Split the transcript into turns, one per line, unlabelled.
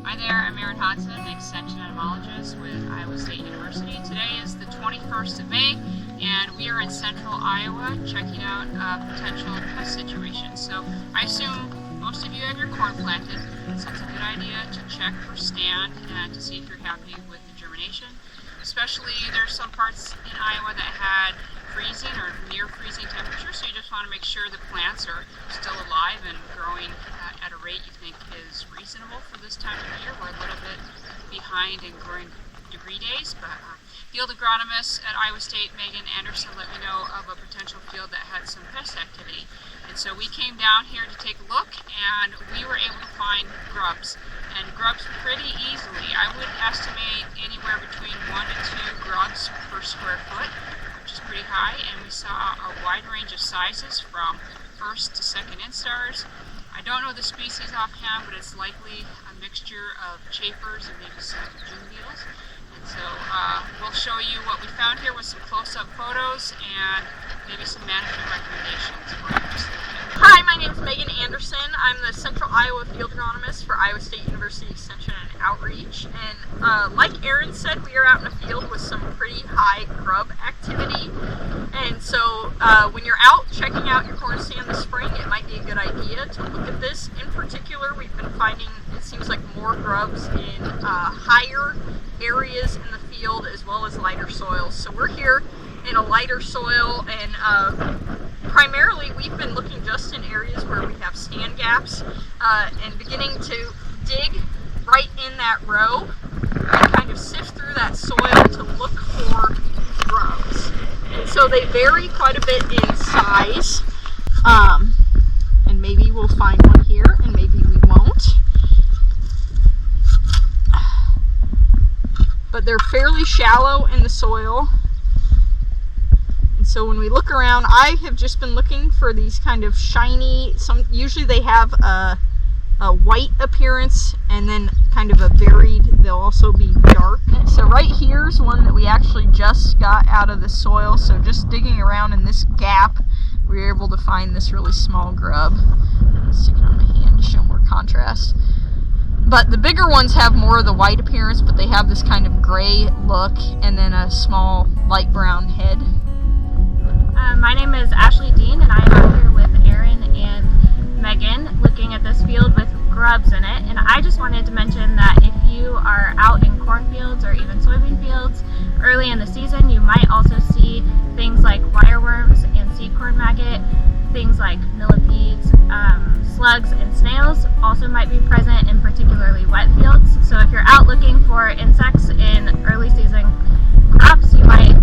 Hi there, I'm Erin, Hodgson, Extension Entomologist with Iowa State University. Today is the 21st of May, and we are in central Iowa checking out a potential pest situation. So I assume most of you have your corn planted, so it's a good idea to check for stand and to see if you're happy with the germination. Especially there's some parts in Iowa that had freezing or near freezing temperatures, so you just want to make sure the plants are still alive and growing at a rate you think is reasonable for this time of year. We're a little bit behind in growing degree days, but field agronomist at Iowa State, Meaghan Anderson, let me know of a potential field that had some pest activity. And so we came down here to take a look, and we were able to find grubs. And grubs pretty easily. I would estimate anywhere between 1 to 2 grubs per square foot, which is pretty high. And we saw a wide range of sizes from first to second instars. I don't know the species offhand, but it's likely a mixture of chafers and maybe some June beetles. And so we'll show you what we found here with some close-up photos and maybe some management recommendations for just
Hi, my name is Meaghan Anderson. I'm the Central Iowa Field Agronomist for Iowa State University Extension and Outreach. And like Erin said, we are out in the field with some pretty high grub activity. And so when you're out checking out your corn stand this spring, it might be a good idea to look at this. In particular, we've been finding, it seems like, more grubs in higher areas in the field as well as lighter soils. So we're here in a lighter soil, and primarily we've been looking just in areas where we have stand gaps and beginning to dig right in that row and kind of sift through that soil to look for grubs. And so they vary quite a bit in size, and maybe we'll find one here and maybe we won't. But they're fairly shallow in the soil. And so when we look around, I have just been looking for these kind of shiny, usually they have a white appearance and then kind of a varied, they'll also be dark. So right here's one that we actually just got out of the soil. So just digging around in this gap, we were able to find this really small grub. Stick it on my hand to show more contrast. But the bigger ones have more of the white appearance, but they have this kind of gray look and then a small light brown head.
My name is Ashley Dean, and I am out here with Erin and Meaghan looking at this field with grubs in it. And I just wanted to mention that if you are out in cornfields or even soybean fields early in the season, you might also see things like wireworms and seed corn maggot, things like millipedes, slugs, and snails also might be present in particularly wet fields. So if you're out looking for insects in early season crops, you might